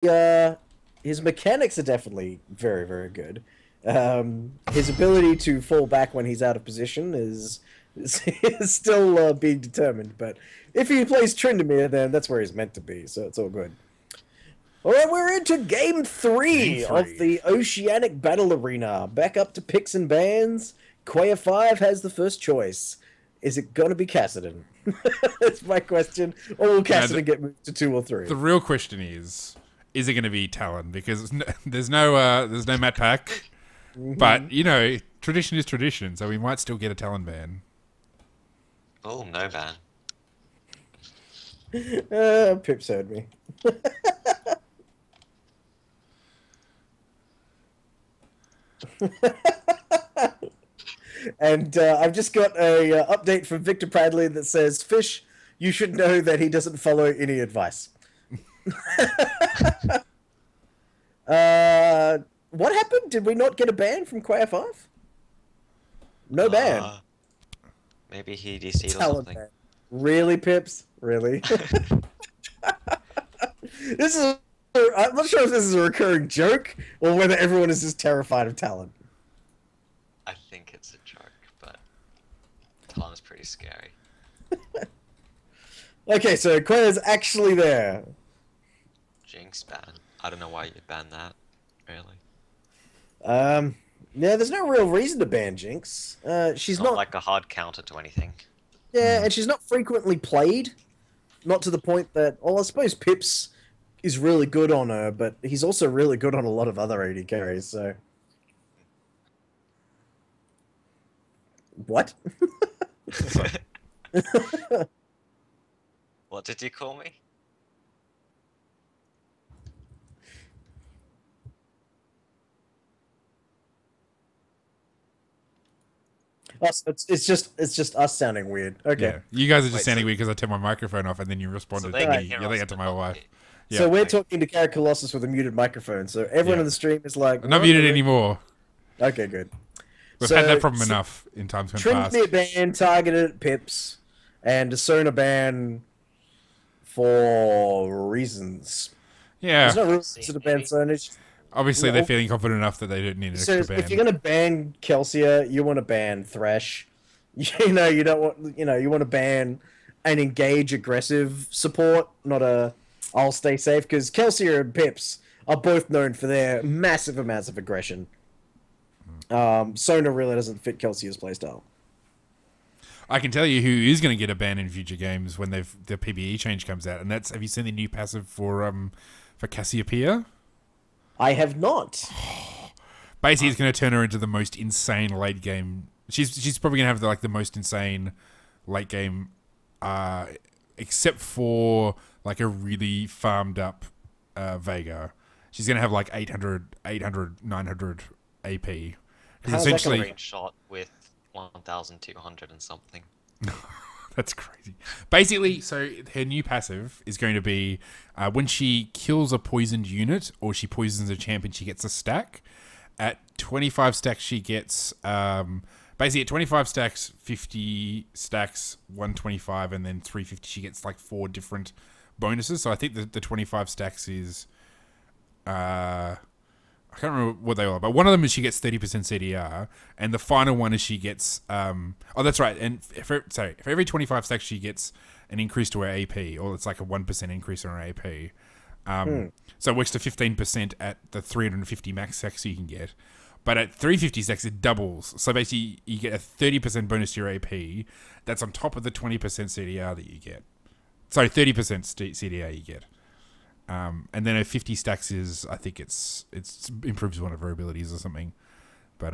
uh, his mechanics are definitely very, very good. His ability to fall back when he's out of position is still being determined. But if he plays Tryndamere, then that's where he's meant to be. So it's all good. All right, we're into game three of the Oceanic Battle Arena. Back up to picks and bans. Quaya 5 has the first choice. Is it going to be Cassidon? That's my question. Or will Cassidon get moved to 2 or 3? The real question is it going to be Talon? Because there's no Matt Pack. But, you know, tradition is tradition, so we might still get a Talon ban. Oh, no ban. Pips heard me. And I've just got a update from Victor Bradley that says, Fish, you should know that he doesn't follow any advice. What happened? Did we not get a ban from Quaya 5? No ban. Maybe he DC'd or something. Ban. Really, Pips? Really? This is... I'm not sure if this is a recurring joke or whether everyone is just terrified of Talon. I think it's a joke, but Talon's pretty scary. Okay, so Quaya's actually there. Jinx ban. I don't know why you'd ban that, really. Yeah, there's no real reason to ban Jinx. She's not like a hard counter to anything. Yeah, and she's not frequently played. Not to the point that... Well, I suppose Pips is really good on her, but he's also really good on a lot of other AD carries, so... What? What did you call me? It's just us sounding weird. Okay. Yeah. You guys are just sounding weird because I turned my microphone off and then you responded to me yelling at my wife. Yeah. So we're talking to Cara Colossus with a muted microphone, so everyone on the stream is like... I'm not muted anymore. Okay, good. We've had that problem enough in times past. Tryndamere ban targeted at Pips, and a Sona ban for reasons. Yeah. There's no reason to ban Sona. Obviously, they're feeling confident enough that they don't need an extra ban. If you're going to ban Kelsia, you want to ban Thresh. You know, you don't want... You know, you want to ban an engage aggressive support, not a... I'll stay safe, because Kelsia and Pips are both known for their massive amounts of aggression. Sona really doesn't fit Kelsia's playstyle. I can tell you who is going to get a ban in future games when the PBE change comes out, and that's... Have you seen the new passive for Cassiopeia? I have not. Basically, it's going to turn her into the most insane late game. She's probably going to have the most insane late game, except for like a really farmed up Veigar. She's going to have like 800, 900 AP. Essentially, screenshot with 1,200 and something. That's crazy. Basically, so her new passive is going to be when she kills a poisoned unit or she poisons a champion, she gets a stack. At 25 stacks, she gets... basically, at 25 stacks, 50 stacks, 125, and then 350, she gets like 4 different bonuses. So I think the 25 stacks is... I can't remember what they are, but one of them is she gets 30% CDR, and the final one is she gets... oh, that's right. And for every 25 stacks, she gets an increase to her AP, or it's like a 1% increase on her AP. So it works to 15% at the 350 max stacks you can get. But at 350 stacks, it doubles. So basically, you get a 30% bonus to your AP. That's on top of the 20% CDR that you get. Sorry, 30% CDR you get. And then at 50 stacks is, I think it's improves one of her abilities or something. But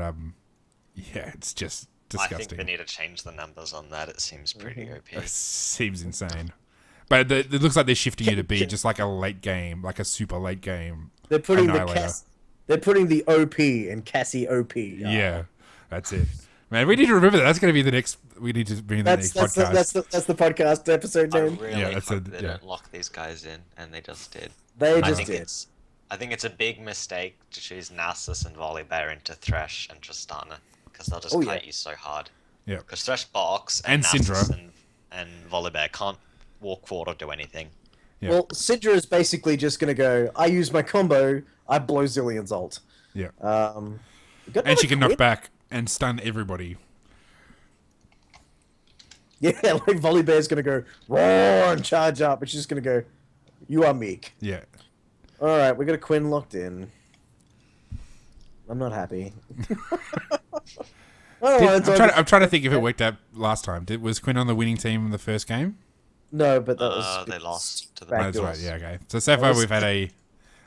yeah, it's just disgusting. I think they need to change the numbers on that. It seems pretty OP. It seems insane. But it looks like they're shifting you to be just like a late game, like a super late game. They're putting they're putting the OP in Cassie OP. Yeah, that's it. Man, we need to remember that. That's going to be the next. We need to bring the next podcast. That's the podcast episode name. I really hope they don't lock these guys in, and they just did. They just did. I think it's a big mistake to choose Nasus and Volibear into Thresh and Tristana, because they'll just kite you so hard. Yeah. Because Thresh box and Nasus Syndra and Volibear can't walk forward or do anything. Yeah. Well, Syndra is basically just going to go, I use my combo, I blow Zillion's ult. Yeah. We got And she another can Quinn. knock back and stun everybody. Yeah, like Volibear's going to go, roar and charge up, and she's just going to go, you are meek. Yeah. Alright, we got a Quinn locked in. I'm not happy. I'm trying to think if it worked out last time. Was Quinn on the winning team in the first game? No, but that was... They lost to the back That's doors. right. Yeah. Okay. So far we've had a.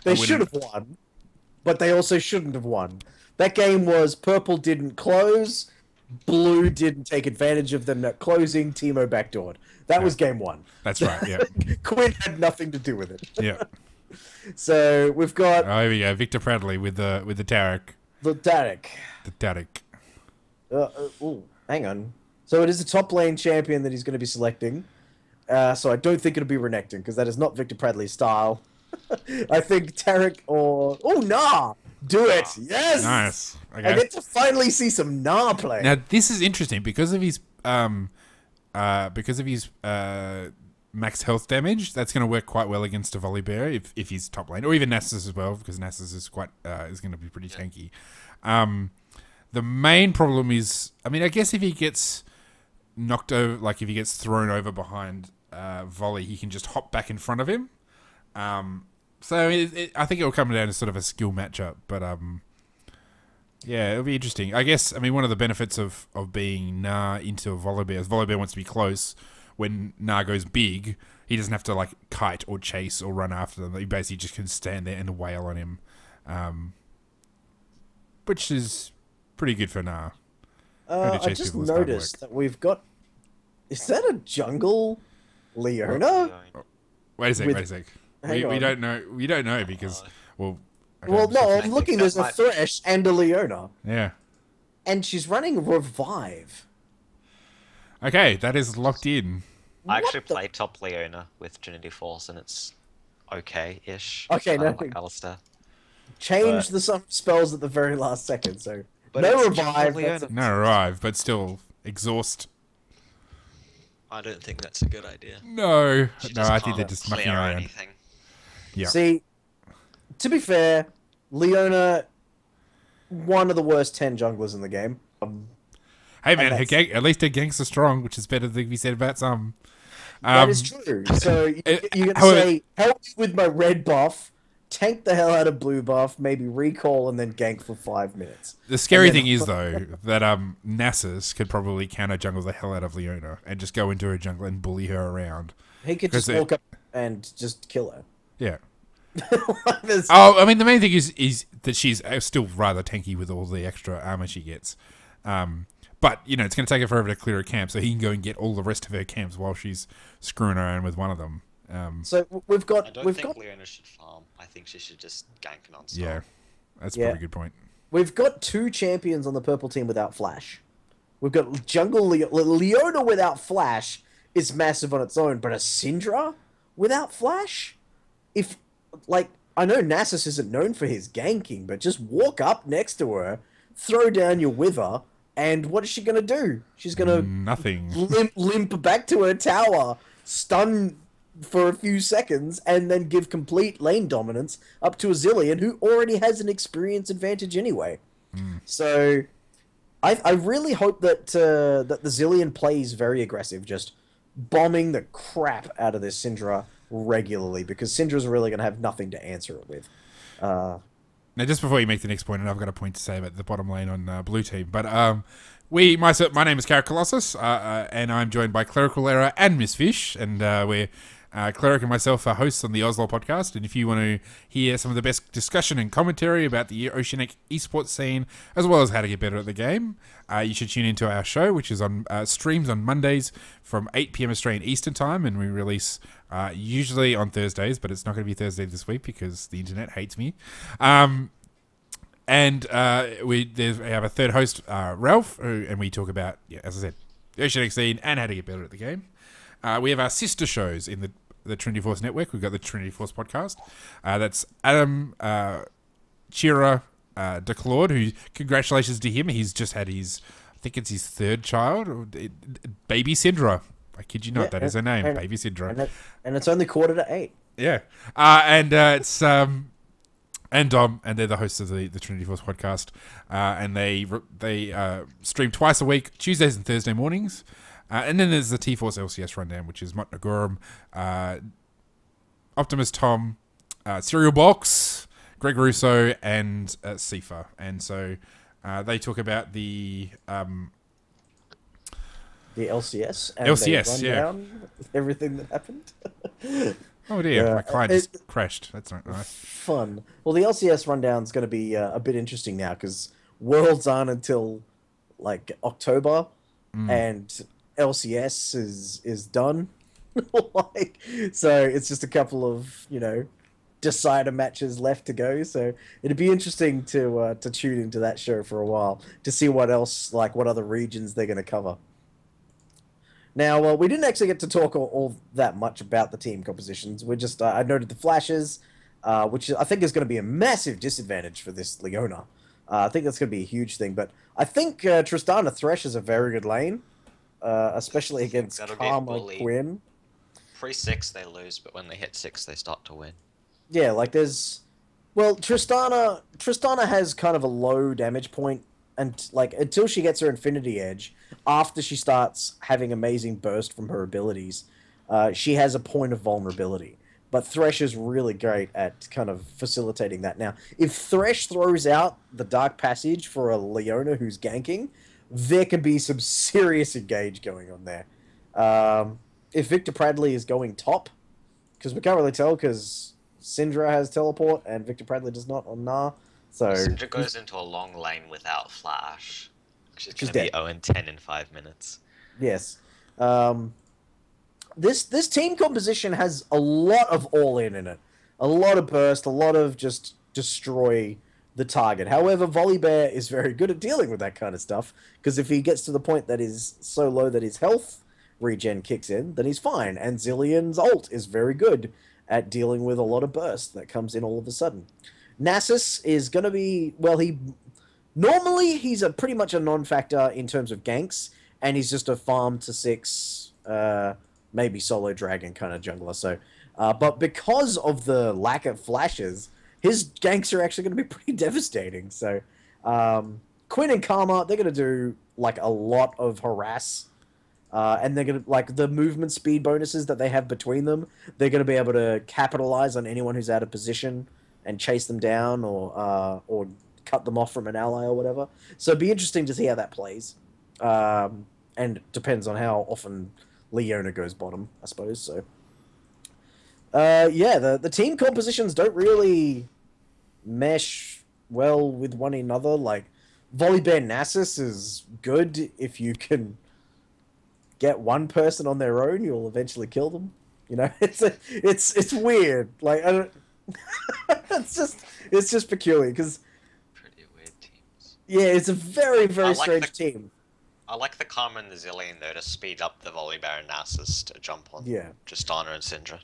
They winner. should have won, but they also shouldn't have won. That game was purple didn't close, blue didn't take advantage of them not closing, Teemo backdoored. That was game one. That's right. Yeah. Quinn had nothing to do with it. Yeah. So we've got Oh, here we go. Victor Bradley with the Tarek. the Derek. The Tarek. Oh, hang on. So it is a top lane champion that he's going to be selecting. So I don't think it'll be Renekton, because that is not Victor Bradley's style. I think Tarek or... Oh, Nah! Do it! Yes! Nice. I Okay. get to finally see some Nah play. Now this is interesting because of his max health damage. That's going to work quite well against a Volibear if he's top lane, or even Nasus as well, because Nasus is quite is going to be pretty tanky. The main problem is, I mean, I guess if he gets knocked over, like if he gets thrown over behind Volley, he can just hop back in front of him. So I think it will come down to sort of a skill matchup, but yeah, it'll be interesting. I guess, I mean, one of the benefits of being Nah into a Volibear is Volibear wants to be close. When Nah goes big, he doesn't have to like kite or chase or run after them. He basically just can stand there and wail on him, which is pretty good for Nah. I just noticed that we've got... Is that a jungle Leona? Wait a sec. Hang We on. don't know. We don't know because okay, Well, no, I'm think looking. that There's a might- Thresh and a Leona. Yeah. And she's running Revive. Okay, that is locked in. I What actually the- play top Leona with Trinity Force, and it's okay-ish. Okay, I no. like Alistair. Change the some spells at the very last second, so... But no it's Revive. jungle That's Leona. No arrive, but still exhaust. I don't think that's a good idea. No, She no, just I think they're can't just clear mucking around. anything. Yeah. See, to be fair, Leona, one of the worst 10 junglers in the game. Hey man, that's- at least her ganks are strong, which is better than we said about some. That is true. So you're going to however- say, help me with my red buff, tank the hell out of blue buff, maybe recall, and then gank for 5 minutes. The scary And then- thing is though that Nasus could probably counter jungle the hell out of Leona and just go into her jungle and bully her around. He could just 'Cause it- walk up and just kill her. Yeah. There's- Oh, I mean, the main thing is that she's still rather tanky with all the extra armor she gets. But, you know, it's going to take her forever to clear a camp, so he can go and get all the rest of her camps while she's screwing around with one of them. So we've I got don't we've think got Leona should farm. I think she should just gank non-stop. Yeah, that's Yeah. probably a good point. we've got 2 champions on the purple team without flash. We've got jungle Leona without flash is massive on its own, but a Syndra without flash, if like I know Nasus isn't known for his ganking, but just walk up next to her, throw down your wither, and what is she gonna do? She's gonna Nothing. limp back to her tower, stun for a few seconds, and then give complete lane dominance up to a Zillion, who already has an experience advantage anyway. So, I really hope that that the Zillion plays very aggressive, just bombing the crap out of this Syndra regularly, because Syndra's really going to have nothing to answer it with. Now, just before you make the next point, and I've got a point to say about the bottom lane on blue team, but my name is Carrot Colossus, and I'm joined by Clerical Error and Miss Fish, and we're Cleric and myself are hosts on the Oslo podcast, and if you want to hear some of the best discussion and commentary about the Oceanic esports scene, as well as how to get better at the game, you should tune into our show, which is on streams on Mondays from 8 p.m. Australian Eastern Time, and we release usually on Thursdays, but it's not going to be Thursday this week because the internet hates me. And we have a third host, Ralph, and we talk about, as I said, the Oceanic scene and how to get better at the game. We have our sister shows in the Trinity Force Network. We've got the Trinity Force podcast. That's Adam Chira de Claude, who, congratulations to him. He's just had I think it's his 3rd child, Baby Syndra. I kid you not, Yeah, that is her name, and- Baby Syndra. And it's only 7:45. Yeah. It's and Dom, and they're the hosts of the Trinity Force podcast, and they stream twice a week, Tuesdays and Thursday mornings, and then there's the T-Force LCS rundown, which is Mott Nagurum, Optimus Tom, Cereal Box, Greg Russo, and Sifa, and so they talk about the LCS and LCS, they run down everything that happened. Oh dear, my client just crashed. That's not nice. Fun. Well, the LCS rundown's going to be a bit interesting now because Worlds aren't until like October, and LCS is done. Like, so it's just a couple of decider matches left to go. So it'd be interesting to tune into that show for a while to see what else, like what other regions they're going to cover. Now, we didn't actually get to talk all that much about the team compositions. We just, I noted the flashes, which I think is going to be a massive disadvantage for this Leona. I think that's going to be a huge thing. But I think Tristana Thresh is a very good lane, especially against Karma Quinn. Pre-6 they lose, but when they hit 6 they start to win. Yeah, like there's... Well, Tristana has kind of a low damage point, and like until she gets her Infinity Edge, after she starts having amazing burst from her abilities, she has a point of vulnerability. But Thresh is really great at kind of facilitating that. Now, if Thresh throws out the Dark Passage for a Leona who's ganking, there can be some serious engage going on there. If Victor Pradley is going top, because we can't really tell because Syndra has teleport and Victor Pradley does not on Nah. So Syndra goes into a long lane without flash. She's going to be 0-10 in 5 minutes. Yes. This team composition has a lot of all-in it. A lot of burst, a lot of just destroy the target. However, Volibear is very good at dealing with that kind of stuff, because if he gets to the point that is so low that his health regen kicks in, then he's fine. And Zillion's ult is very good at dealing with a lot of burst that comes in all of a sudden. Nasus is going to be, well, normally he's pretty much a non-factor in terms of ganks, and he's just a farm to 6, maybe solo dragon kind of jungler. So, but because of the lack of flashes, his ganks are actually going to be pretty devastating. So, Quinn and Karma, they're going to do like a lot of harass. And they're going to, like, the movement speed bonuses that they have between them, they're going to be able to capitalize on anyone who's out of position and chase them down or cut them off from an ally or whatever. So it'd be interesting to see how that plays. And it depends on how often Leona goes bottom, I suppose. So, yeah, the team compositions don't really mesh well with one another. Like, Volibear Nasus is good if you can get one person on their own, you'll eventually kill them. It's weird. Like, I don't. it's just peculiar because. Pretty weird teams. Yeah, it's a very strange team. I like the Karma and the Zillion though to speed up the Volibear and Nasus to jump on. Yeah. Tristana and Syndra.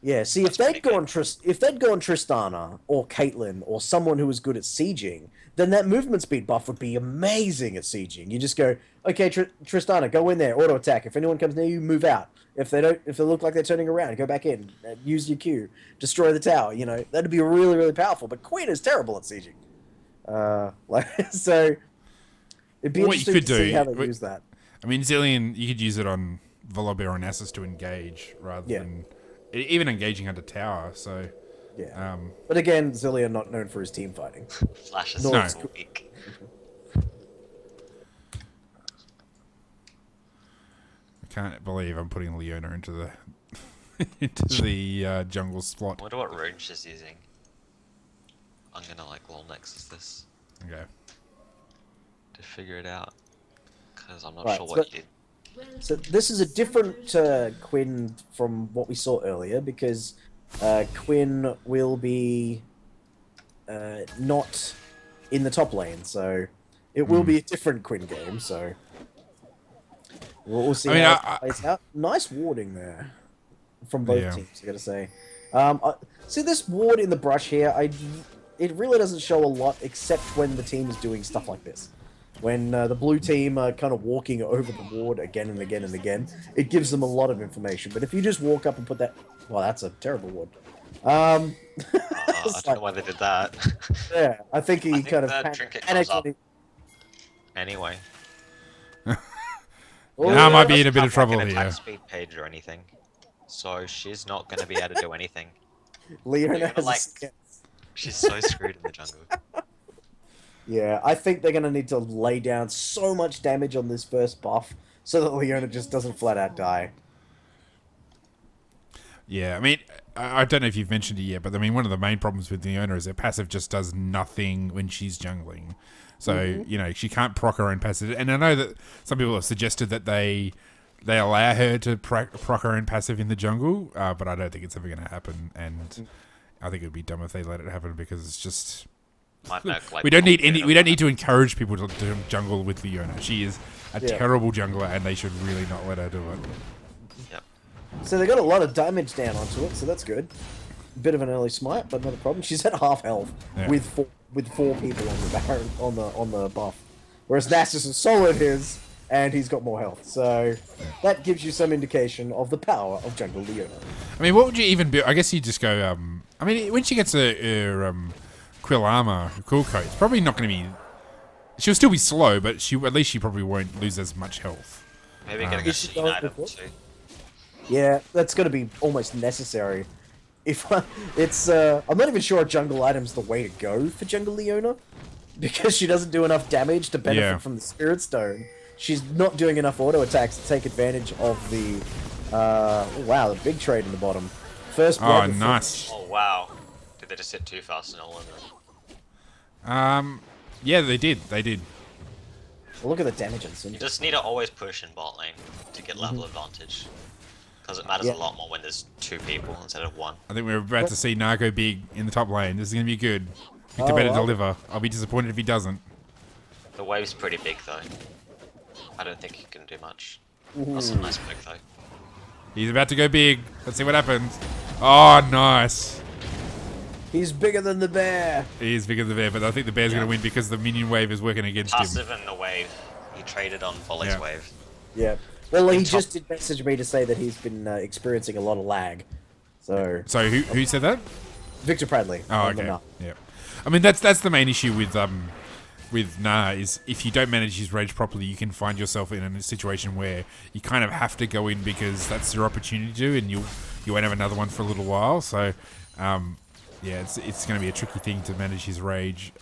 Yeah, see, if they'd go on Tristana or Caitlyn or someone who was good at sieging, then that movement speed buff would be amazing at sieging. You just go, okay, Tristana, go in there, auto attack. If anyone comes near you, move out. If they look like they're turning around, go back in, use your Q, destroy the tower. That'd be really powerful. But Queen is terrible at sieging. So it'd be interesting to see how they use that. I mean, Zillion, you could use it on Volibear or Nasus to engage rather than even engaging under tower. So yeah. But again, Zillion not known for his team fighting. Flash is so weak. I can't believe I'm putting Leona into the into the jungle slot. I wonder what rune she's using. I'm gonna lol nexus this. Okay. To figure it out, because I'm not sure what you did. So this is a different Quinn from what we saw earlier, because Quinn will be not in the top lane, so it will be a different Quinn game. So we'll see how it plays out. Nice warding there from both teams, I gotta say. See this ward in the brush here? It really doesn't show a lot, except when the team is doing stuff like this. When the blue team are kind of walking over the ward again and again and again, it gives them a lot of information. But if you just walk up and put that... Well, that's a terrible ward. I it's don't like, know why they did that. yeah, I think he I think kind of the trinket comes up panicked. anyway. Now I might be in a Doesn't bit have, of trouble like, an attack here. speed page or anything, so she's not gonna be able to do anything. Leona Leona, has a like, stance. she's so screwed in the jungle. Yeah, I think they're gonna need to lay down so much damage on this first buff so that Leona just doesn't flat out die. Yeah, I mean, I don't know if you've mentioned it yet, but I mean, one of the main problems with Leona is her passive just does nothing when she's jungling. So, you know, she can't proc her own passive. And I know that some people have suggested that they allow her to proc her own passive in the jungle, but I don't think it's ever going to happen. And I think it would be dumb if they let it happen because it's just... Might make, like, we don't need to encourage people to jungle with Leona. She is a terrible jungler, and they should really not let her do it. Yep. So they got a lot of damage down onto it, so that's good. Bit of an early smite, but not a problem. She's at half health with four people on the Baron on the buff, whereas Nasus is soloed his, and he's got more health. So that gives you some indication of the power of jungle Leona. I mean, what would you even be? I guess you just go. I mean, when she gets her quill armor, cool coat, it's probably not going to be. She'll still be slow, but at least she probably won't lose as much health. Maybe get a Is she scene going item before? too. Yeah, that's going to be almost necessary. I'm not even sure a jungle item's the way to go for jungle Leona, because she doesn't do enough damage to benefit from the Spirit Stone. She's not doing enough auto attacks to take advantage of the, wow, the big trade in the bottom. First blood. Oh, nice. Oh wow. Did they just hit too fast and all in it? Yeah, they did. They did. Well, look at the damage on You Syndra. just need to always push in bot lane to get level advantage. Because it matters a lot more when there's 2 people instead of 1. I think we're about to see Nargo big in the top lane. This is going to be good. Victor better deliver. I'll be disappointed if he doesn't. The wave's pretty big though. I don't think he can do much. That's a nice pick though. He's about to go big. Let's see what happens. Oh, nice. He's bigger than the bear. He is bigger than the bear, but I think the bear's going to win because the minion wave is working against him. Passive in the wave. He traded on Volley's wave. Yeah. Well, he just did message me to say that he's been experiencing a lot of lag. So who said that? Victor Bradley. Oh, okay. Yeah. I mean, that's the main issue with Nah is if you don't manage his rage properly, you can find yourself in a situation where you kind of have to go in because that's your opportunity to, and you won't have another one for a little while. So, yeah, it's going to be a tricky thing to manage his rage.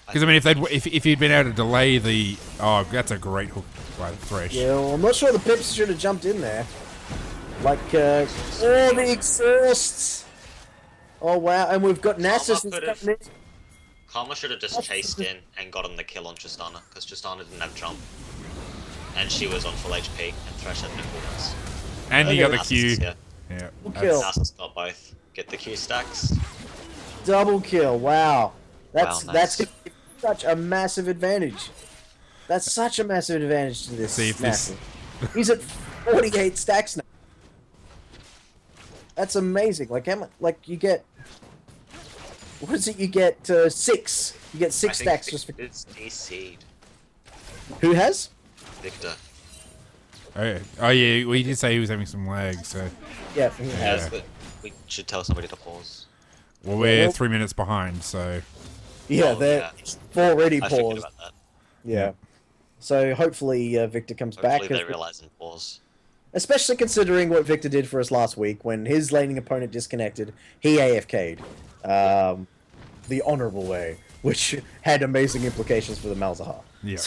Because I mean, if he'd been able to delay the that's a great hook by Thresh. Yeah, well, I'm not sure the Pips should have jumped in there. Like, oh, the exhausts! Oh, wow, and we've got Nasus who's coming in. Karma should have just chased in and gotten the kill on Tristana, because Tristana didn't have jump. And she was on full HP, and Thresh had no coolnouts. And he got the Nasus Q. is here. Yeah. Kill. Nasus got both. Get the Q stacks. Double kill, wow. That's nice. gonna be such a massive advantage. That's such a massive advantage to this. See if this- He's at 48 stacks now. That's amazing. Like how much? Like you get. What is it? You get 6. You get 6 stacks just for. It's DC'd. Who has? Victor. Oh yeah, well, he did say he was having some lag, so... Yeah, he has. Yes, but we should tell somebody to pause. Well, we're 3 minutes behind, so... Yeah, they're already I figured paused. about that. Yeah. So hopefully Victor comes back. Hopefully they realize and pause. Especially considering what Victor did for us last week when his laning opponent disconnected, he AFK'd. The honorable way, which had amazing implications for the Malzahar. Yeah.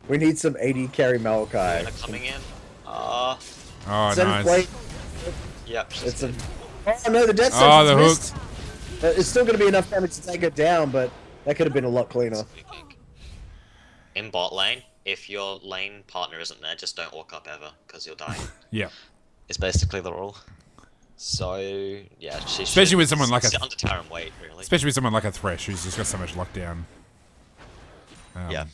We need some AD carry Maokai. They're coming in. Oh, Send nice. Blade. Yep. She's It's a. dead. Oh no, the death Oh, the sentence missed. It's still going to be enough damage to take it down, but that could have been a lot cleaner. In bot lane, if your lane partner isn't there, just don't walk up ever, because you'll die. Yeah. It's basically the rule. So, yeah, she Especially should with someone like sit under tower and wait, really. Especially with someone like a Thresh, who's just got so much lockdown. Yeah.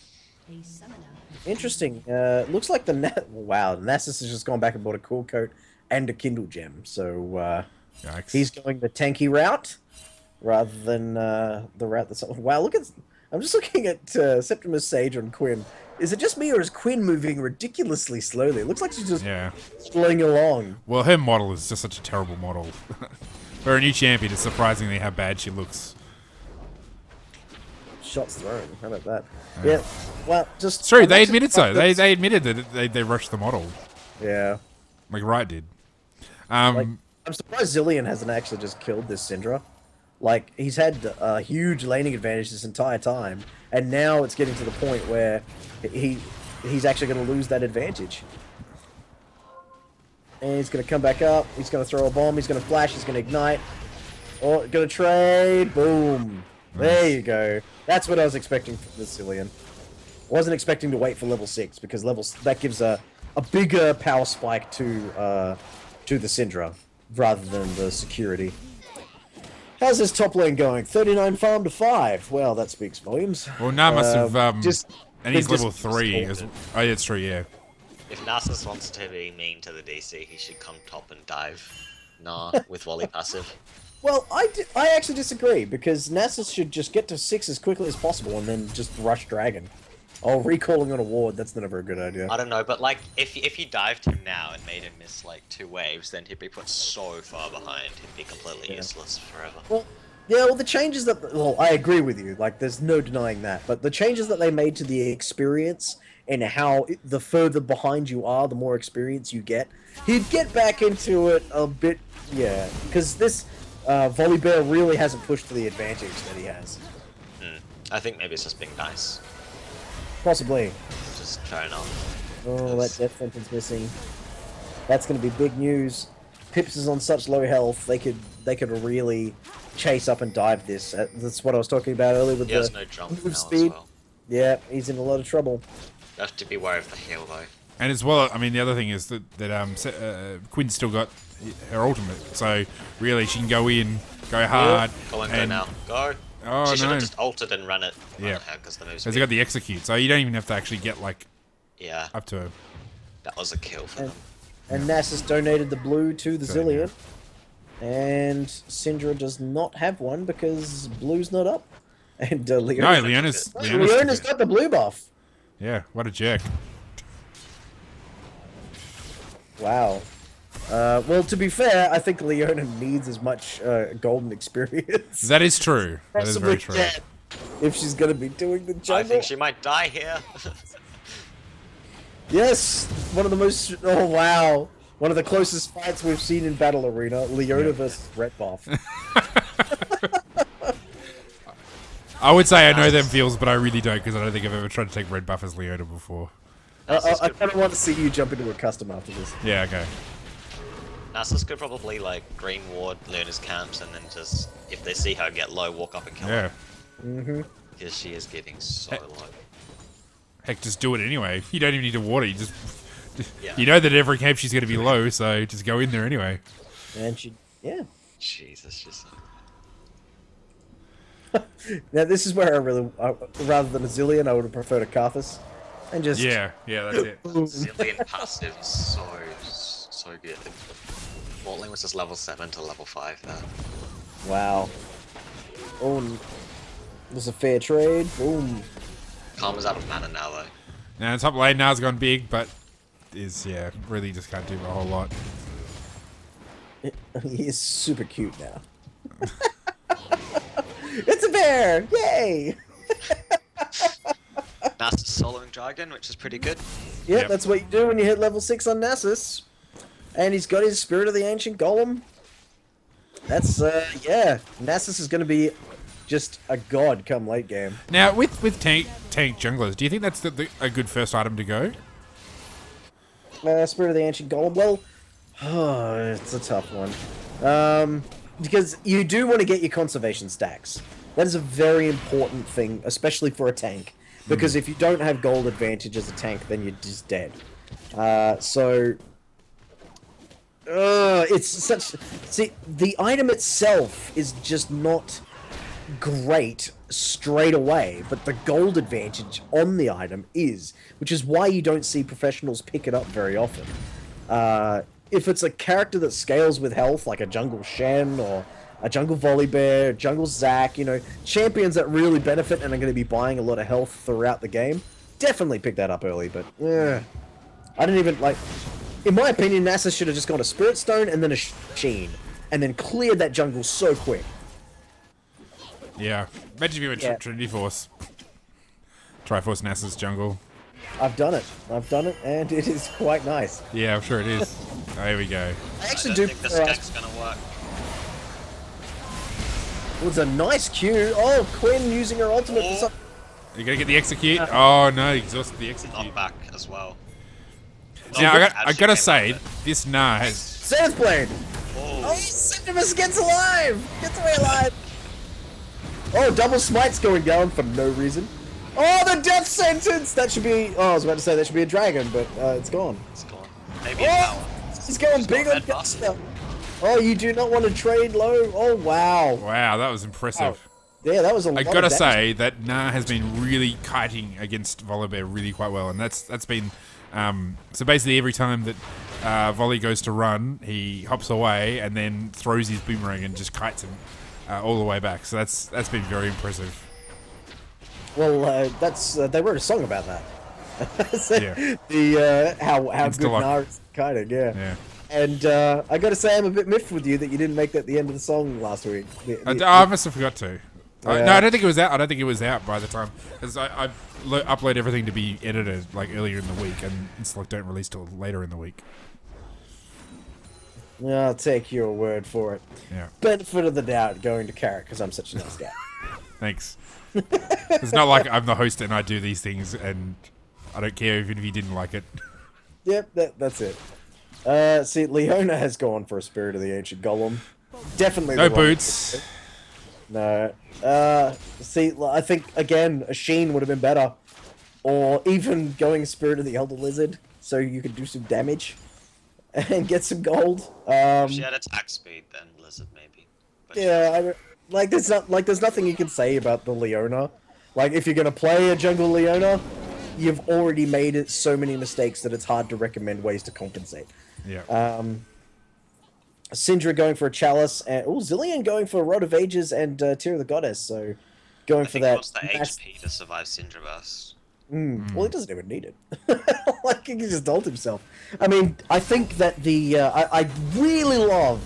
Interesting. Looks like wow, Nasus has just gone back and bought a cool coat and a Kindle gem. So Yikes. he's going the tanky route rather than the route that's. Wow, look at. I'm just looking at Septimus Sage on Quinn. Is it just me, or is Quinn moving ridiculously slowly? It looks like she's just Yeah. flowing along. Well, her model is just such a terrible model. For a new champion, it's surprisingly how bad she looks. Shots thrown. How about that? Yeah. Well, just... It's true, they admitted so. They admitted that they rushed the model. Yeah. Like Riot did. I'm surprised Zillion hasn't actually just killed this Syndra. Like, he's had a huge laning advantage this entire time, and now it's getting to the point where he's actually going to lose that advantage. And he's going to come back up, he's going to throw a bomb, he's going to flash, he's going to ignite. Oh, going to trade, boom. There you go. That's what I was expecting from this Zillion. Wasn't expecting to wait for level 6, because that gives a bigger power spike to the Syndra, rather than the security. How's this top lane going? 39 farm to 5. Well, that speaks volumes. Well, Na must have... and he's just level 3. Oh, yeah, it's true, yeah. If Nasus wants to be mean to the DC, he should come top and dive. Nah, with volley passive. Well, I actually disagree, because Nasus should just get to 6 as quickly as possible and then just rush Dragon. Oh, recalling on a ward, that's never a good idea. I don't know, but like, if you dived him now and made him miss like 2 waves, then he'd be put so far behind, he'd be completely useless forever. Well, the changes that... Well, I agree with you, like, there's no denying that, but the changes that they made to the experience and how the further behind you are, the more experience you get, he'd get back into it a bit, yeah, because this Volibear really hasn't pushed to the advantage that he has. I think maybe it's just being nice. Possibly. Just trying on. Oh, that death sentence missing. That's going to be big news. Pips is on such low health, they could really chase up and dive this. That's what I was talking about earlier with has the no jump move now speed. as well. Yeah, he's in a lot of trouble. You have to be wary of the heal though. And as well, I mean, the other thing is that Quinn's still got her ultimate, so really she can go in, go hard. Go on, go now. Go. Oh, she should no. have just ulted and run it. Yeah. Because the move's Because they got the execute, so you don't even have to actually get, like, yeah, up to her. that was a kill for them. And Nasus donated the blue to the So, Zillion. And Syndra does not have one because blue's not up. And Leona's... No, Leona's Leona's got the blue buff. Yeah, what a jerk. Wow. Well, to be fair, I think Leona needs as much golden experience. That is true. That is very true. Dead if she's going to be doing the jungle. I think she might die here. Yes, one of the most... Oh, wow. One of the closest fights we've seen in Battle Arena. Leona versus Red Buff. I would say I know them feels, but I really don't, because I don't think I've ever tried to take red buff as Leona before. I kind of want to see you jump into a custom after this. Yeah, okay. Nasus could probably like green ward Leona's camps and then just, if they see her get low, walk up and kill Yeah. her. Because she is getting so low. Heck, just do it anyway. You don't even need to water. You just Yeah. you know that every camp she's going to be low, so just go in there anyway. And she... Yeah. Jesus, she's Now, this is where I really... rather than a Zillion, I would have preferred a Karthus. And just... Yeah, that's it. Zillion passive is so good. Mortling was just level 7 to level 5 there. Wow. Oh, there's a fair trade. Boom. Karma's out of mana now though. Now, top lane now's gone big, but yeah, really just can't do a whole lot. He is super cute now. It's a bear! Yay! Nasus soloing dragon, which is pretty good. Yep, that's what you do when you hit level 6 on Nasus. And he's got his Spirit of the Ancient Golem. That's, yeah. Nasus is going to be just a god come late game. Now, with tank junglers, do you think that's a good first item to go? Spirit of the Ancient Golem, well, it's a tough one. Because you do want to get your conservation stacks. That is a very important thing, especially for a tank. Because if you don't have gold advantage as a tank, then you're just dead. It's such... See, the item itself is just not great straight away, but the gold advantage on the item is, which is why you don't see professionals pick it up very often. If it's a character that scales with health, like a Jungle Shen or a Jungle Volibear, Jungle Zac, you know, champions that really benefit and are going to be buying a lot of health throughout the game, definitely picked that up early, but I didn't even like. In my opinion, NASA should have just gone a Spirit Stone and then a Sheen, and then cleared that jungle so quick. Yeah. Imagine if you went Trinity Force. Triforce NASA's jungle. I've done it, and it is quite nice. Yeah, I'm sure it is. Oh, here we go. I actually don't think the skeg's gonna work. It was a nice Q. Oh, Quinn using her ultimate for something. You gonna get the execute? Oh no, exhausted the execute. Not back as well. Now I gotta say, this Nah has Sandsblade! Oh, Septimus gets alive! Gets away alive! Oh, double smite's going down for no reason. Oh, the death sentence! That should be... Oh, I was about to say that should be a dragon, but it's gone. It's gone. Maybe a tower. He's going big on guts now. Oh, you do not want to trade low? Oh, wow. Wow, that was impressive. Wow. Yeah, that was a lot I of gotta damage. say that Nah has been really kiting against Volibear really quite well, and that's been... so basically every time that Volley goes to run, he hops away and then throws his boomerang and just kites him all the way back. So that's been very impressive. Well, that's they wrote a song about that. So Yeah. The how good Insta-lock. Nah is kiting, yeah. Yeah. And I gotta say, I'm a bit miffed with you that you didn't make that the end of the song last week. I must have forgot to. Yeah. No, I don't think it was out. I don't think it was out by the time, because I upload everything to be edited like earlier in the week, and Insta-lock don't release till later in the week. I'll take your word for it. Yeah. Benefit of the doubt going to Carrot because I'm such a nice guy. Thanks. It's not like I'm the host and I do these things, and I don't care even if you didn't like it. Yep, that's it. See, Leona has gone for a Spirit of the Ancient Golem. Definitely. No the wrong- boots. No. See, I think again a Sheen would have been better, or even going Spirit of the Elder Lizard, so you could do some damage and get some gold. If she had attack speed, then Lizard maybe. But Yeah, there's nothing you can say about the Leona. Like, if you're gonna play a jungle Leona, you've already made it so many mistakes that it's hard to recommend ways to compensate. Yeah. Syndra going for a Chalice, and Zillion going for a Rod of Ages and Tear of the Goddess. So, going I for think that. what's the HP to survive Syndra Burst? Well, he doesn't even need it. Like, he can just ult himself. I mean, I think that the I really love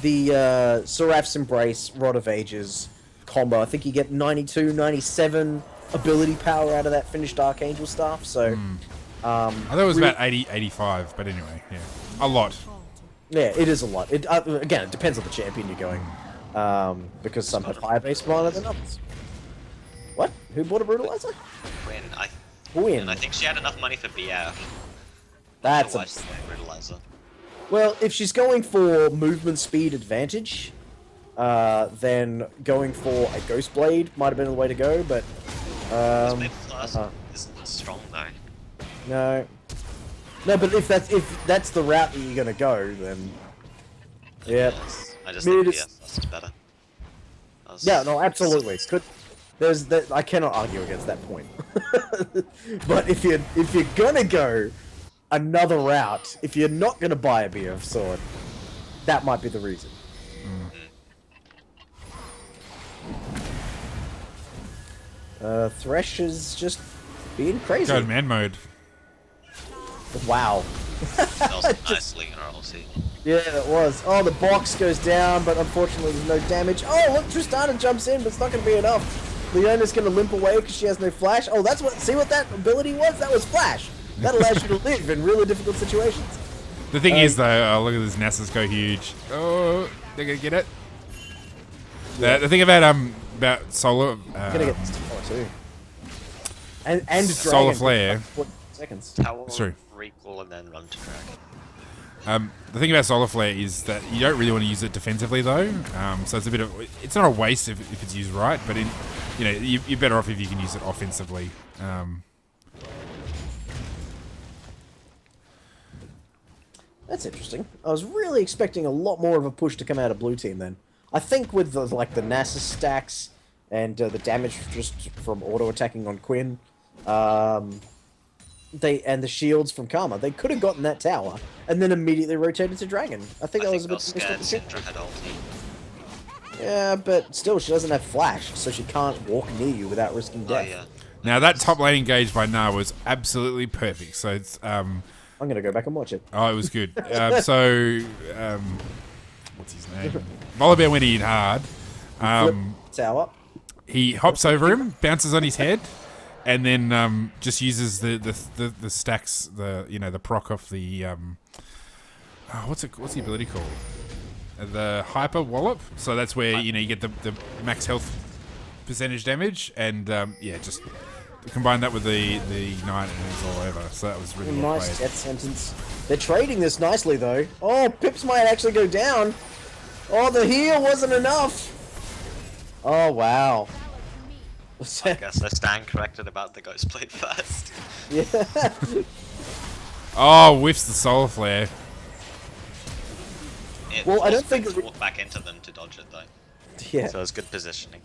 the Seraph's Embrace Rod of Ages combo. I think you get 92, 97 ability power out of that finished Archangel staff. So, I thought it was about 80, 85, but anyway, yeah. A lot. yeah, it is a lot. It again, it depends on the champion you're going, because some have higher base mana than others. What? Who bought a Brutalizer? Win. Win. I think she had enough money for BF. That's Otherwise, Brutalizer. well, if she's going for movement speed advantage, then going for a Ghost Blade might have been the way to go, but Maybe Plus isn't strong though. no, but if that's the route that you're gonna go, then yeah, Yes. I just Mid think is- BF Plus is better. yeah, no, absolutely. There's that. I cannot argue against that point. But if you're gonna go another route, if you're not gonna buy a BF sword, that might be the reason. Thresh is just being crazy. Go to man mode. Wow. That was a nice link in our OCE. Yeah, it was. Oh, the box goes down, but unfortunately there's no damage. Oh, look, Tristana jumps in, but it's not going to be enough. Leona's going to limp away because she has no flash. Oh, that's what. See what that ability was? That was flash. That allows you to live in really difficult situations. The thing is, though, look at this Nasus go huge. Oh, they're going to get it. The thing about Solar... Gonna get this tomorrow too. And Solar Dragon Flare. for 40 seconds. Tower, Sorry. recall, and then run to Dragon. The thing about Solar Flare is that you don't really want to use it defensively, though. So it's a bit of... It's not a waste if it's used right, but you're better off if you can use it offensively. That's interesting. I was really expecting a lot more of a push to come out of blue team then. I think with the NASA stacks and the damage just from auto attacking on Quinn, and the shields from Karma, they could have gotten that tower and then immediately rotated to Dragon. I think that was a bit scared missed Syndra had ulti. Yeah, but still, she doesn't have flash, so she can't walk near you without risking Oh death. yeah. Now that top lane engage by Na was absolutely perfect. So it's I'm gonna go back and watch it. oh, it was good. What's his name? Volibear went in hard. Tower. He hops over him, bounces on his head, and then just uses the stacks, the proc off the what's the ability called? The hyper wallop. So that's where you get the max health percentage damage, and just combine that with the ignite, and it's all over. So that was really well Nice played. death sentence. They're trading this nicely though. Oh, Pips might actually go down. Oh, the heal wasn't enough. Oh wow. I guess I stand corrected about the Ghost Blade first. Yeah. Oh, whiffs the solar flare. Well, I don't forced me think to it- walk back into them to dodge it though. Yeah. So it was good positioning.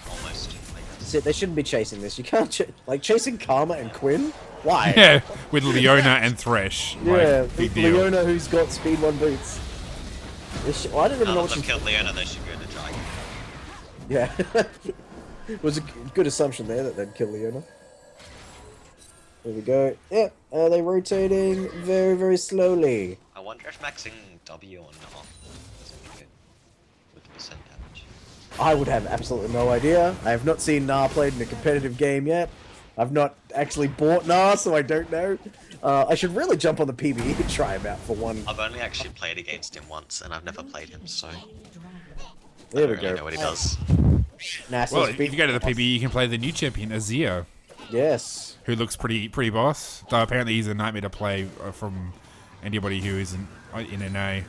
Almost. That's it. They shouldn't be chasing this. You can't like chasing Karma and Quinn. Why? Yeah, with Leona and Thresh. Yeah, Like, big deal. Leona who's got speed 1 boots. Well, I don't even None know of what them she's... killed Leona, they should go to Dragon. Yeah. It was a good assumption there that they'd kill Leona. There we go. Yeah, are they rotating very, very slowly? I wonder if maxing W or not is any good with the percent damage. I would have absolutely no idea. I have not seen Na played in a competitive game yet. I've not actually bought Na, so I don't know. I should really jump on the PvE and try him out for one. I've only actually played against him once, and I've never played him, so There I we don't really go. know what he does. Nasa's Well, if beat- you go to the PB, you can play the new champion, Azir, Yes. who looks pretty boss. Though apparently he's a nightmare to play from anybody who isn't in NA.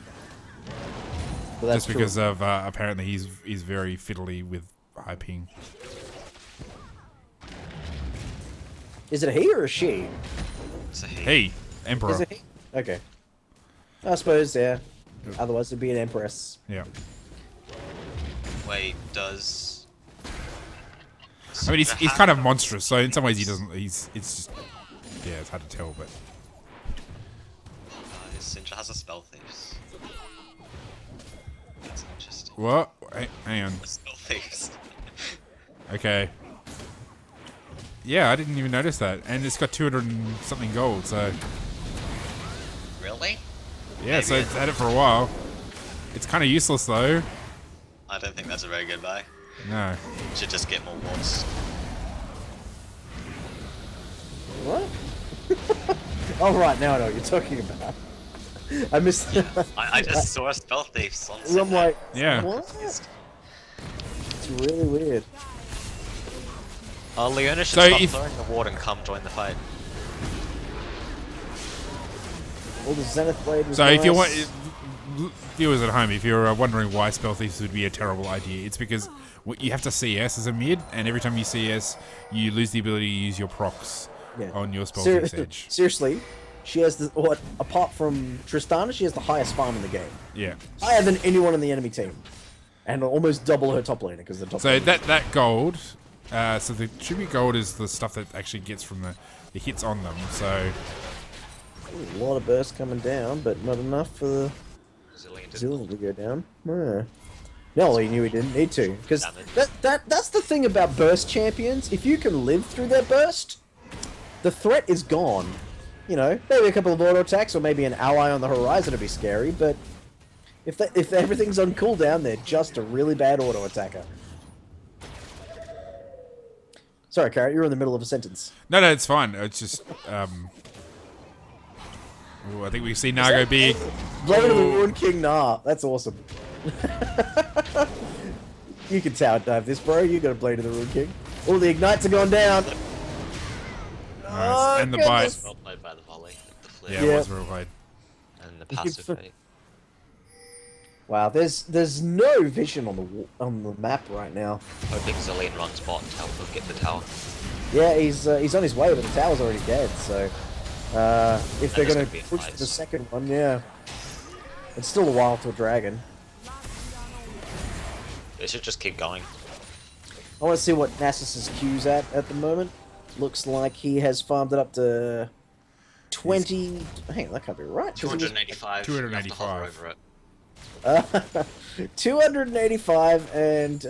Well, that's Just because of apparently he's very fiddly with high ping. Is it a he or a she? It's a he. Hey, Emperor. Is it he? Okay. I suppose, yeah. Otherwise it'd be an Empress. Yeah. Wait, does... I mean, he's kind of monstrous, so in some ways he doesn't. It's just it's hard to tell, but Syndra has a spell thieves. That's interesting. what? Hang on. A spell thieves. Okay. Yeah, I didn't even notice that, and it's got 200 and something gold. So Really? yeah, so Maybe it's had it for a while. It's kind of useless though. I don't think that's a very good buy. No. Should just get more wards. What? Oh, right, now I know what you're talking about. I missed... I just saw a spell thieves on I'm Syndra. like, Yeah. what? It's really weird. Oh, Leona should So stop if- throwing the ward and come join the fight. All the Zenith Blade was So if you nice. want, viewers at home, if you're wondering why spell thieves would be a terrible idea, it's because you have to CS as a mid, and every time you CS, you lose the ability to use your procs Yeah. on your spell thieves edge. Seriously, she has the... What, apart from Tristana, she has the highest farm in the game. Yeah. Higher than anyone on the enemy team. And almost double her top laner, because the top So laner... that gold, so the tribute gold is the stuff that actually gets from the hits on them. So Ooh, a lot of burst coming down, but not enough for the Zillion did Zillion to go down. No, he knew he didn't need to. Because that's the thing about burst champions. If you can live through their burst, the threat is gone. You know, maybe a couple of auto attacks or maybe an ally on the horizon would be scary, but if everything's on cooldown, they're just a really bad auto attacker. Sorry, Carrot, you're in the middle of a sentence. no, it's fine. It's just ooh, I think we see Nago big. Blade of the Ruined King, nah, that's awesome. You can tower dive this, bro. You got a Blade of the Ruined King. All the ignites are gone down. Nice. And the goodness. bite. well played by the volley, the flip, Yeah, Yeah. it was real played. and the passive for- bait. Wow, there's no vision on the map right now. Hoping Zillion runs bot to help them get the tower. Yeah, he's on his way, but the tower's already dead. So if they're is gonna gonna be a push fight. for the second one, yeah, it's still a while to a dragon. They should just keep going. I want to see what Nasus's Q's at the moment. Looks like he has farmed it up to 20. Hang on, that can't be right. 285. 285. You have to hover over it. 285, and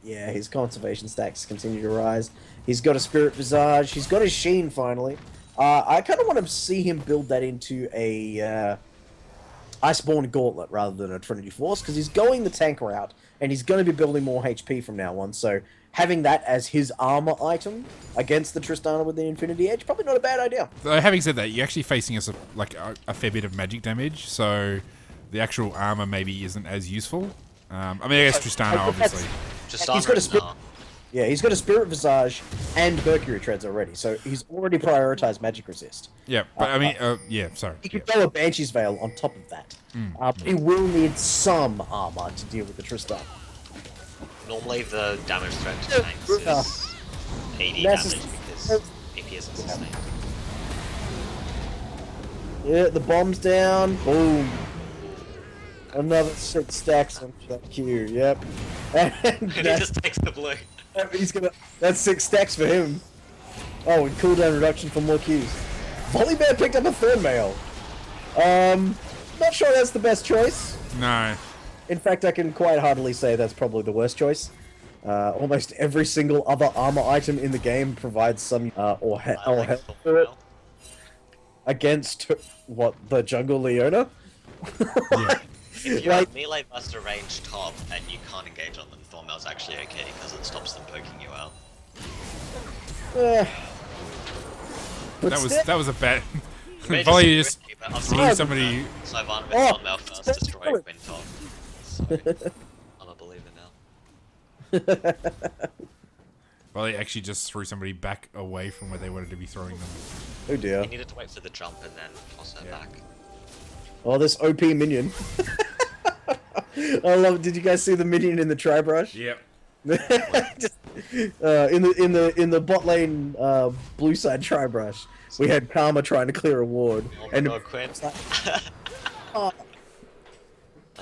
Yeah, his conservation stacks continue to rise. He's got a Spirit Visage. He's got his Sheen finally. I kind of want to see him build that into a Iceborne Gauntlet rather than a Trinity Force, because he's going the tank route, and he's going to be building more HP from now on, so having that as his armor item against the Tristana with the Infinity Edge, probably not a bad idea. Though, having said that, you're actually facing us a fair bit of magic damage, so the actual armor maybe isn't as useful. I mean, I guess Tristana, obviously. He's got a Spirit... Yeah, he's got a Spirit Visage and Mercury Treads already, so he's already prioritized Magic Resist. Yeah, but I mean, yeah, sorry. He could go a Banshee's Veil on top of that. But he will need some armor to deal with the Tristana. Normally the damage threat to tanks is 80 damage because AP isn't sustained. Yeah, the bomb's down. Boom. Another 6 stacks on that Q, yep. And he just takes the blue. That's 6 stacks for him. Oh, and cooldown reduction for more Qs. Volibear picked up a Thornmail. Not sure that's the best choice. No. In fact, I can quite heartily say that's probably the worst choice. Almost every single other armor item in the game provides some or help to it. Against what, the jungle Leona? Yeah. If you have melee buster range top and you can't engage on them, Thornmail's actually okay because it stops them poking you out. That was a bad. Volley just threw somebody. So Ivanovic Thornmail first destroyed Quintop. So, I'm a believer now. Volley actually just threw somebody back away from where they wanted to be throwing them. Oh dear. He needed to wait for the jump and then toss her back. Oh, this OP minion. I love. Did you guys see the minion in the tri-brush? Yep. Just, in the bot lane blue side tri-brush, we had Karma trying to clear a ward, and Quinn.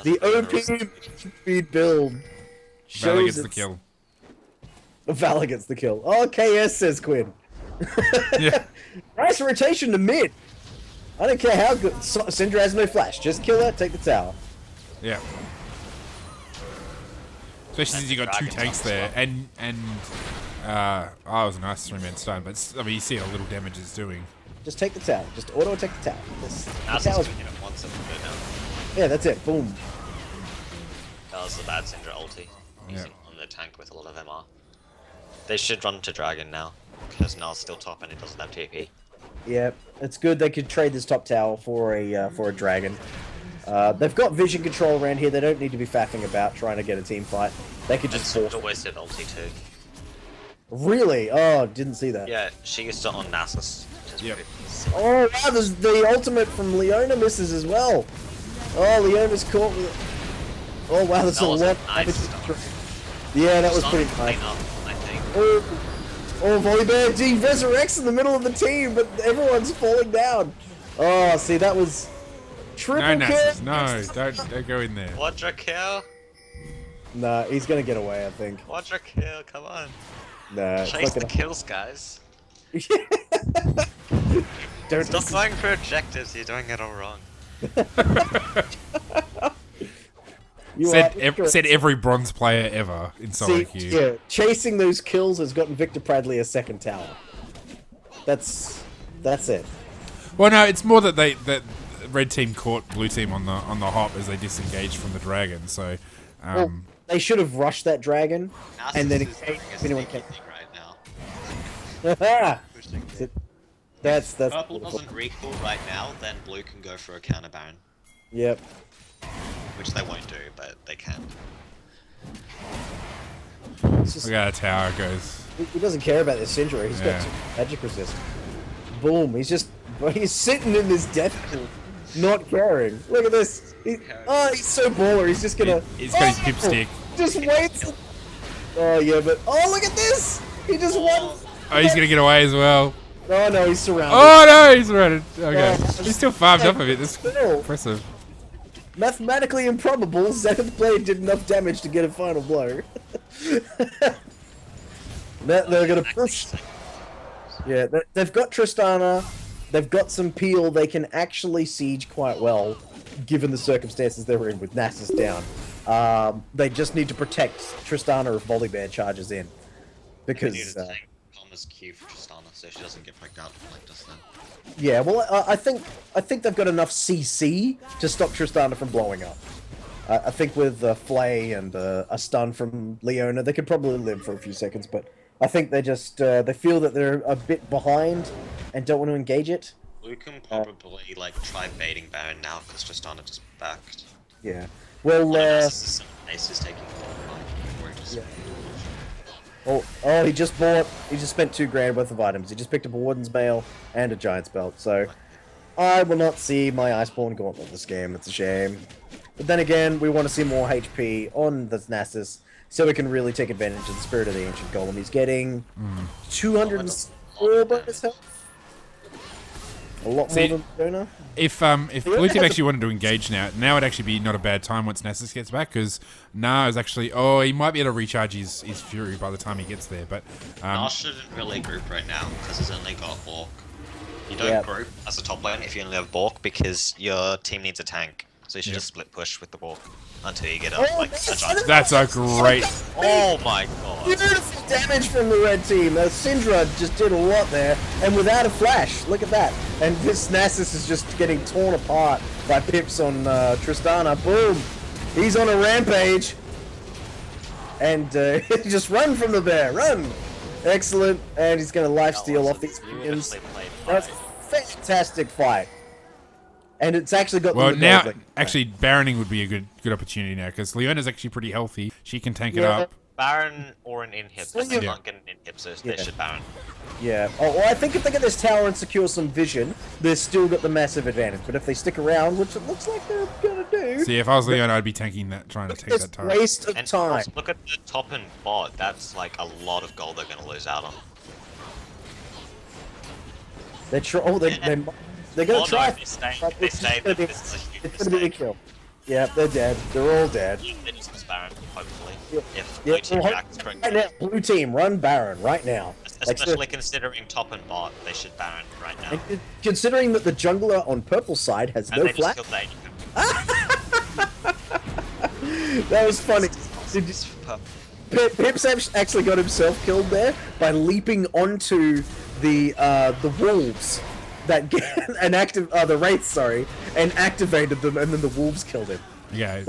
the OP speed build shows Valor gets the kill. Valor gets the kill. Oh, KS says Quinn. Yeah. Nice rotation to mid. I don't care how good. Syndra has no flash. Just kill her, take the tower. Yeah. Especially since you got 2 tanks there, and oh, it was a nice 3-man stun, but I mean, you see how little damage it's doing. Just take the tower. Just auto attack the tower. The tower's... once and go down. Yeah, that's it. Boom. That was the bad Syndra ulti. Yeah. Using on the tank with a lot of MR. They should run to Dragon now, because Null's still top and it doesn't have TP. Yeah, it's good they could trade this top tower for a dragon. They've got vision control around here. They don't need to be faffing about trying to get a team fight. They could just force. Syndra wasted ulti too. Really? Oh, didn't see that. Yeah, she used it on Nasus. Yep. Oh wow, there's the ultimate from Leona misses as well. Oh, Leona's caught with it. Oh wow, that's a lot. Yeah, that was pretty nice. I think. Oh, Volibear G resurrects in the middle of the team, but everyone's falling down. Oh, see, that was triple No, kill. Nasus, no, don't go in there. Quadra kill. Nah, he's gonna get away, I think. Quadra kill, come on. Nah, Chase the kills, guys. Don't Stop going for objectives, you're doing it all wrong. Said every bronze player ever in solo queue. Yeah, chasing those kills has gotten Victor Bradley a second tower. That's it. Well, no, it's more that that red team caught blue team on the hop as they disengaged from the dragon. So, Well, they should have rushed that dragon, Nasus and then is doing a anyone sneaky came. thing right now. That's Purple beautiful. doesn't recall right now, then blue can go for a counter baron. Yep. Which they won't do, but they can. It's just, look at how tower goes. he doesn't care about this Syndra. He's got magic resist. Boom. He's sitting in this death pool, not caring. Look at this. He's so baller. He's just gonna. He's got his pipstick. Just waits. Oh yeah, but look at this. He just won. Oh, he's gonna get away as well. Oh no, he's surrounded. Oh no, he's surrounded. Okay, he's still farmed up a bit. That's Still. impressive. Mathematically improbable, Zenith Blade did enough damage to get a final blow. They're gonna push. Yeah, they've got Tristana, they've got some peel, they can actually siege quite well, given the circumstances they're in with Nasus down. They just need to protect Tristana if Volibear charges in. We need Because, to tank Palmer's Q for Tristana so she doesn't get pricked out like this then. yeah, well, I think they've got enough CC to stop Tristana from blowing up. I think with Flay and a stun from Leona, they could probably live for a few seconds, but I think they just they feel that they're a bit behind and don't want to engage it. We can probably like try baiting Baron now because Tristana just backed. Yeah. Well, Ace is taking 4 just... he just spent $2,000 worth of items. He just picked up a Warden's Mail and a Giant's Belt, so I will not see my Iceborne Gauntlet this game. It's a shame. But then again, we want to see more HP on the Nasus, so we can really take advantage of the Spirit of the Ancient Golem. He's getting 204 bonus health. A lot more than Donor. If Blue Team actually wanted to engage now would actually be not a bad time once Nasus gets back, because Nah is actually he might be able to recharge his Fury by the time he gets there, but Nah shouldn't really group right now because he's only got Bork. You don't group as a top lane if you only have Bork because your team needs a tank, so you should just split push with the Bork until you get up like a giant. That's a great. Oh my god! Beautiful damage from the red team. Syndra just did a lot there, and without a flash. Look at that. And this Nasus is just getting torn apart by pips on Tristana. Boom! He's on a rampage. And just run from the bear. Run! Excellent. And he's going to lifesteal off these minions. That's a fantastic fight. And it's actually got now. Actually, Baroning would be a good opportunity now because Leona's actually pretty healthy. She can tank it up. Baron or an inhib. They can't get an inhib, so they should Baron. Yeah. Oh, well, I think if they get this tower and secure some vision, they've still got the massive advantage. But if they stick around, which it looks like they're gonna do. See, if I was Leona, I'd be tanking that, trying to take that tower. Waste of time. Also, look at the top and bot. That's like a lot of gold they're gonna lose out on. They're gonna try. They stay. This is a huge It's gonna be a kill. Yeah, they're dead. They're all dead. They just miss Baron, hopefully. If Blue team backs correctly. right now, blue team, run Baron right now. Especially considering top and bot, they should Baron right now. And considering that the jungler on purple side has no flash. That was funny. Pips actually got himself killed there by leaping onto the wolves that get the wraiths, sorry, and activated them, and then the wolves killed him. Yeah.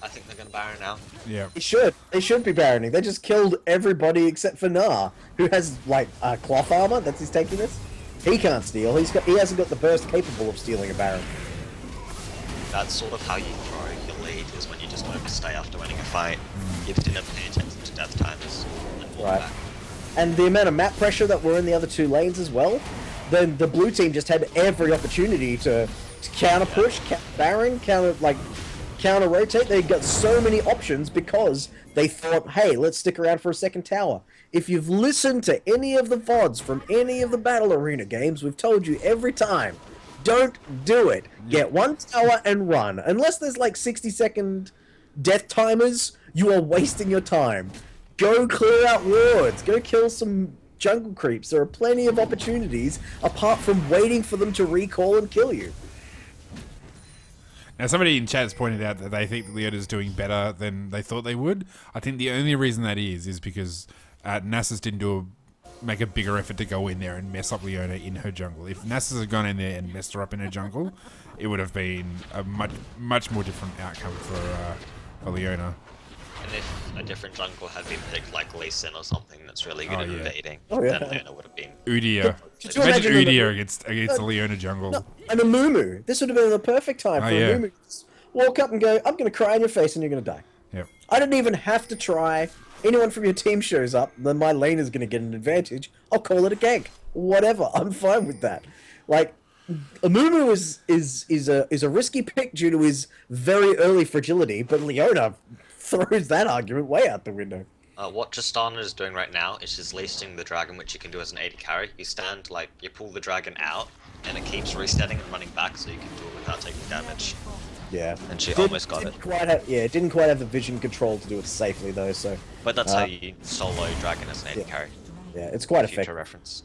I think they're gonna Baron now. Yeah. They should be Baroning. They just killed everybody except for Nah, who has like cloth armor. That's his taking this. He can't steal. He hasn't got the burst capable of stealing a Baron. That's sort of how you throw your lead, is when you just overstay after winning a fight. You didn't pay attention to death timers and walk back. And the amount of map pressure that were in the other two lanes as well, then the blue team just had every opportunity to counter push, Baron, counter rotate. They got so many options because they thought, hey, let's stick around for a second tower. If you've listened to any of the VODs from any of the Battle Arena games, we've told you every time, don't do it. Get one tower and run. Unless there's like 60-second death timers, you are wasting your time. Go clear out wards. Go kill some jungle creeps. There are plenty of opportunities apart from waiting for them to recall and kill you. Now, somebody in chat has pointed out that they think Leona's doing better than they thought they would. I think the only reason that is because Nasus didn't make a bigger effort to go in there and mess up Leona in her jungle. If Nasus had gone in there and messed her up in her jungle, it would have been a much more different outcome for Leona. And if a different jungle had been picked, like Lee Sin or something that's really good at invading, then Leona would have been... Udyr. Imagine Udyr against the Leona jungle. No, and a Mumu. This would have been the perfect time for a Mumu to just walk up and go, I'm going to cry in your face and you're going to die. Yep. I didn't even have to try. Anyone from your team shows up, then my lane is going to get an advantage. I'll call it a gank. Whatever. I'm fine with that. Like, Amumu is a risky pick due to his very early fragility, but Leona throws that argument way out the window. What Tristana is doing right now is she's leasing the dragon, which you can do as an AD carry. You pull the dragon out, and it keeps resetting and running back, so you can do it without taking damage. Yeah. And she almost got it. It didn't quite have the vision control to do it safely, though, so... But that's how you solo dragon as an AD carry. Yeah, it's quite Future effective. reference.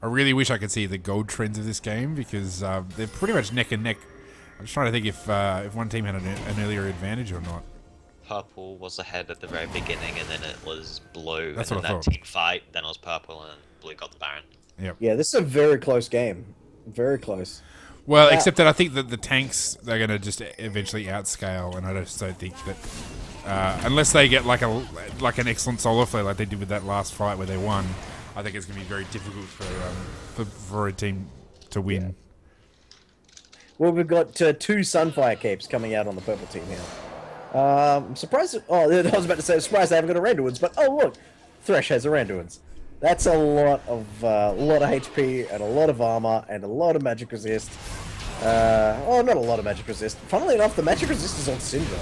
I really wish I could see the gold trends of this game because they're pretty much neck and neck. I'm just trying to think if one team had an earlier advantage or not. Purple was ahead at the very beginning, and then it was blue. That's and what then I that thought. team fight, then it was purple, and blue got the Baron. Yep. Yeah, this is a very close game. Very close. Well, Yeah. except that I think that the tanks they're going to just eventually outscale, and I just don't think that unless they get like an excellent solo play like they did with that last fight where they won, I think it's going to be very difficult for a team to win. Yeah. Well, we've got 2 Sunfire capes coming out on the purple team here. I'm surprised. Oh, I was about to say, I'm surprised they haven't got a Randuin's, but oh look, Thresh has a Randuin's. That's a lot of HP and a lot of armor and a lot of magic resist. Oh, not a lot of magic resist. Funnily enough, the magic resist is on Syndra.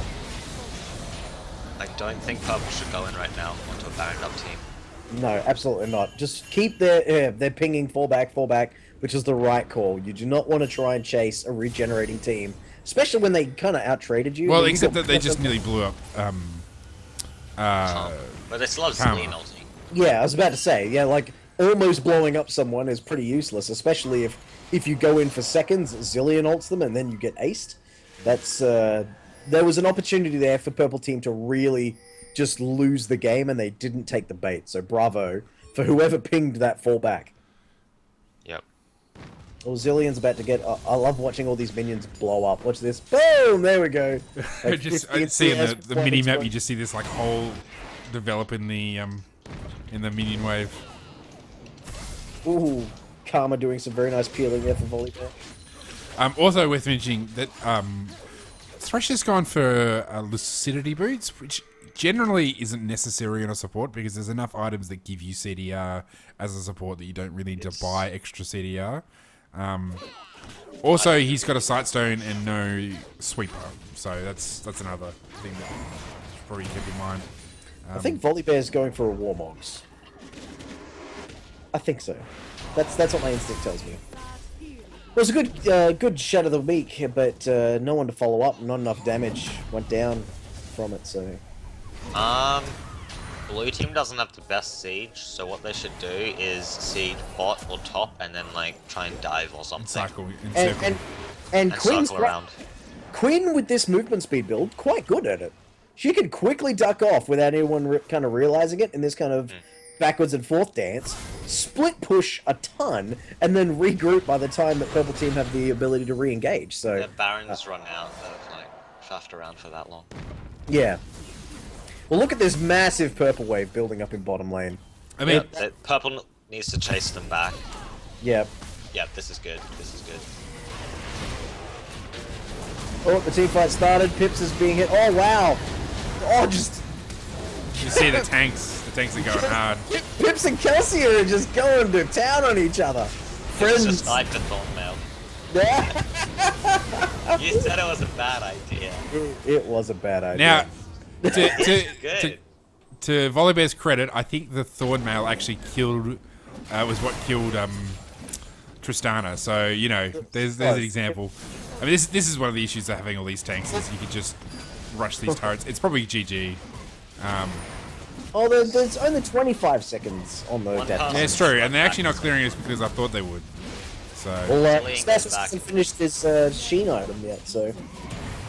I don't think purple should go in right now onto a Baron up team. No, absolutely not. Just keep their pinging, fall back, which is the right call. You do not want to try and chase a regenerating team, especially when they kind of out-traded you. Well, I mean, except that they just nearly blew up. But they still have Karma. Celine ulting. Yeah, I was about to say, yeah, like, almost blowing up someone is pretty useless, especially if you go in for seconds, Zillion ults them, and then you get aced. That's, there was an opportunity there for Purple Team to really just lose the game, and they didn't take the bait, so bravo for whoever pinged that fallback. Yep. Well, Zillion's about to get... I love watching all these minions blow up. Watch this. Boom! There we go. I Like, just 50 I see in CS the mini map, points. you just see this like hole develop in the minion wave. Ooh, Karma doing some very nice peeling there for Volleyball. Also worth mentioning that Thresh has gone for lucidity boots, which generally isn't necessary in a support because there's enough items that give you CDR as a support that you don't really need to buy extra CDR. Also, he's got a Sightstone and no Sweeper, so that's another thing that you should probably keep in mind. I think Volibear's going for a Warmogs. I think so. That's what my instinct tells me. It was a good shot of the week, but no one to follow up. Not enough damage went down from it. So Blue team doesn't have the best siege, so what they should do is siege bot or top, and then like try and dive or something. Cycle, and And Queen's circle around. Queen with this movement speed build, quite good at it. She can quickly duck off without anyone kind of realizing it in this kind of backwards and forth dance, split push a ton, and then regroup by the time that Purple Team have the ability to re-engage. So The Barons run out of like shaft around for that long. yeah. Well, look at this massive purple wave building up in bottom lane. I mean, Purple needs to chase them back. Yeah. Yep, this is good. This is good. Oh, the team fight started. Pips is being hit. Oh, wow. Oh, just... you see the tanks are going hard. Pips and Kelsey are just going to town on each other. It's Friends. just died to Thornmail. Yeah. You said it was a bad idea. It was a bad idea. Now, Good. to Volibear's credit, I think the Thornmail actually killed was what killed Tristana. So you know, there's an example. I mean, this is one of the issues of having all these tanks is you can just rush these turrets. It's probably GG. Oh, there's only 25 seconds on the One death. pass. Yeah, it's true, and they're actually not clearing it because I thought they would. So Well, Julian Stas gets back. hasn't finished his Sheen item yet, so...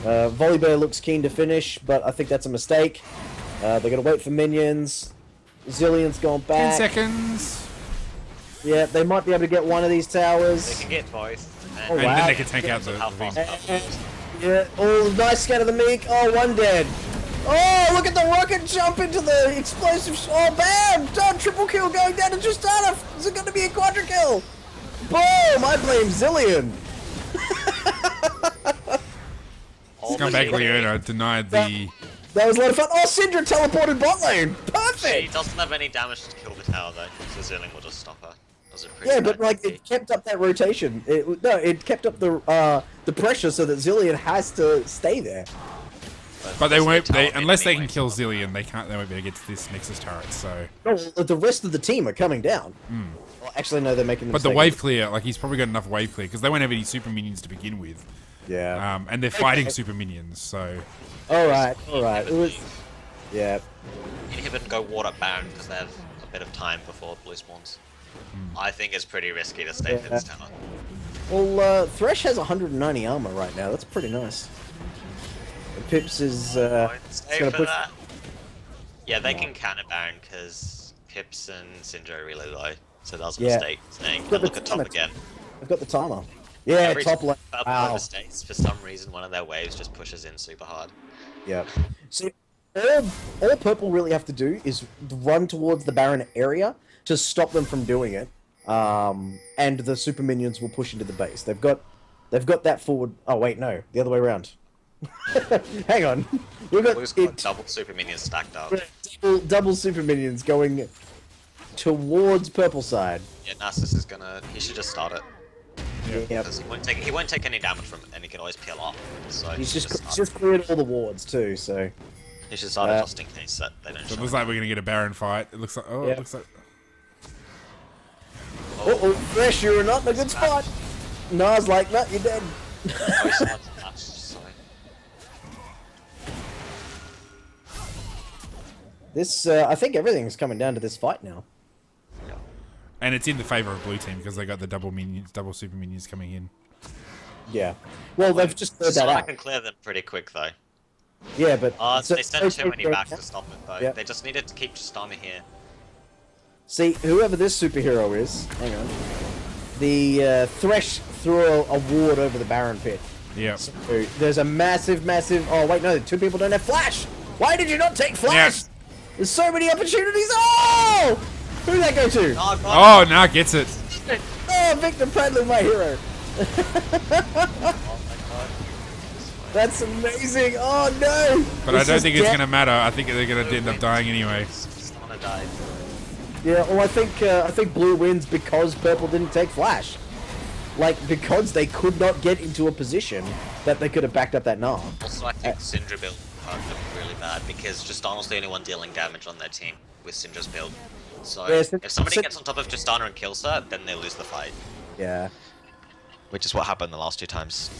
Volibear looks keen to finish, but I think that's a mistake. They're going to wait for minions. Zillion's gone 10 back. seconds, Yeah, they might be able to get one of these They towers. can get both. Oh, and wow. then they can tank out the How thing. fast Purple is. Yeah, oh, nice scatter the meek. Oh, one dead. Oh, look at the rocket jump into the explosive. Oh, bam! Done, triple kill going down to Tristana. Is it going to be a quadra kill? Boom! I blame Zillion. Scumbag Leona denied the. That was a lot of fun. Oh, Syndra teleported bot lane. She Perfect. doesn't have any damage to kill the tower though, so Zilling will just stop her. That was a pretty Yeah, but bad like idea. it kept up that rotation. It kept up the pressure so that Zillion has to stay there. But they That's won't. the They tower unless they anyway, can kill so- Zillion, they can't. They won't be able to get to this Nexus turret. So, No, the rest of the team are coming down. Well, actually, no, they're making. but the mistake. wave clear, like he's probably got enough wave clear because they won't have any super minions to begin with. Yeah. And they're fighting super minions. So, All right. It was. Yeah. Inhibit and go water Baron because they have a bit of time before blue spawns. I think it's pretty risky to stay for this tower. Well, Thresh has 190 armor right now. That's pretty nice. Pips is Stay gonna for push. that. Yeah, they can counter Baron because Pips and Syndra are really low. So that was a mistake staying. And look at top again. I've got the timer. Yeah, Every top lane. time Wow. mistakes, for some reason, one of their waves just pushes in super hard. Yeah. See, all purple really have to do is run towards the Baron area to stop them from doing it. And the super minions will push into the base. They've got that forward. Oh wait, no, the other way around. Hang on, we've got double super minions stacked up. double super minions going towards purple side. Yeah, Nasus is gonna. He should just start it. Yeah. Because he won't take any damage from it, and he can always peel off. So He's just cleared all the wards too. So he should start it just in case that they don't. So it looks like we're gonna get a Baron fight. It looks like it looks like. oh, Fresh, you're not in a good spot. Nas like, no, you're dead. This, I think everything's coming down to this fight now. And it's in the favor of blue team because they got the double super minions coming in. Yeah. Well, they've just cleared that I out. can clear them pretty quick though. Yeah, but They sent too many back to stop it though. Yeah. They just needed to keep Tristana here. See, whoever this superhero is, hang on. The Thresh threw a ward over the Baron pit. Yeah. So there's a massive. Oh wait, no, 2 people don't have flash. Why did you not take flash? Yeah. There's so many opportunities. Oh, who did that go to? Oh, now gets it. Oh, Victor Pradley, my hero. Oh my god. That's amazing. Oh no. But I don't think it's gonna matter. I think they're gonna end up dying anyway. Tristana died. Yeah, well, I think blue wins because purple didn't take flash. Like, because they could not get into a position that they could have backed up that Gnar. Also, I think Syndra build hurt them really bad because Tristana's the only one dealing damage on their team with Syndra's build. So Yeah, if somebody gets on top of Tristana and kills her, then they lose the fight. Yeah. Which is what happened the last 2 times.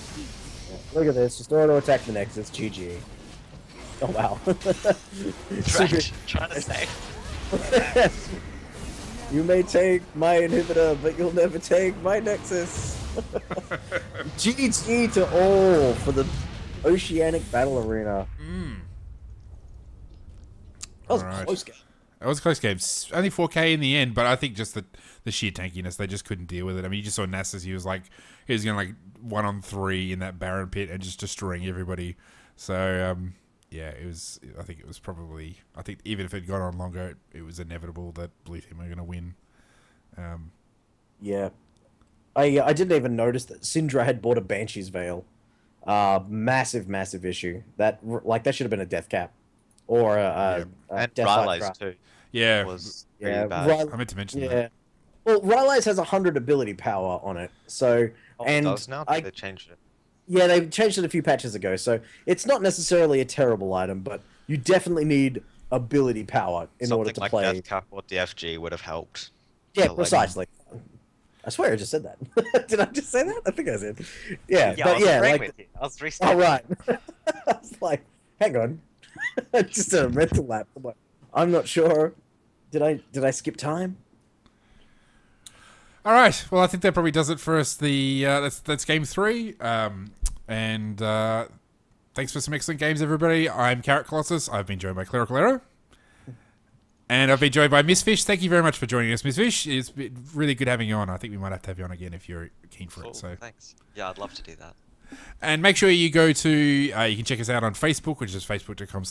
Look at this. Just auto attack the Nexus. GG. Oh wow. Trying to say. You may take my inhibitor, but you'll never take my Nexus. GG to all for the Oceanic Battle Arena. That was a close game. It was a close game. Only 4K in the end, but I think just the sheer tankiness, they just couldn't deal with it. I mean, you just saw Nasus, he was going like 1-on-3 in that Baron pit and just destroying everybody. So, yeah, I think even if it got on longer, it was inevitable that blue team were going to win. Yeah. I didn't even notice that Syndra had bought a Banshee's Veil. Massive issue. That should have been a death cap. Or a And death Rylai's too. Yeah. Was really bad. I meant to mention that. Well, Rylai's has 100 ability power on it. So, It does now? They changed it. Yeah, they changed it a few patches ago, so it's not necessarily a terrible item, but you definitely need ability power in order to like play. Death Cap or DFG would have helped. Yeah, precisely. I swear I just said that. Did I just say that? I think I did. Yeah, but yeah, like. I was restarting. All right. I was like, hang on, just a mental lap. I'm not sure. Did I skip time? All right. Well, I think that probably does it for us. That's game 3. And thanks for some excellent games, everybody. I'm Carrot Colossus. I've been joined by Clerical Arrow. And I've been joined by Miss Fish. Thank you very much for joining us, Miss Fish. It's been really good having you on. I think we might have to have you on again if you're keen for it. So Thanks. Yeah, I'd love to do that. And make sure you go to, you can check us out on Facebook, which is facebook.com/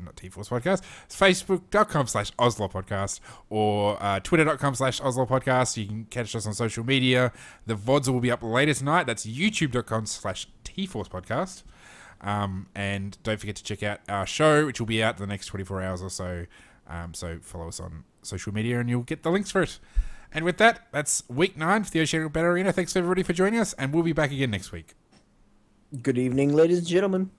not T-Force Podcast. It's facebook.com/Oslo Podcast or twitter.com/Oslo Podcast. You can catch us on social media. The VODs will be up later tonight. That's youtube.com/T-Force Podcast. And don't forget to check out our show, which will be out the next 24 hours or so. So follow us on social media and you'll get the links for it. And with that, that's week 9 for the Oceanic Battle Arena. Thanks everybody for joining us, and we'll be back again next week. Good evening, ladies and gentlemen.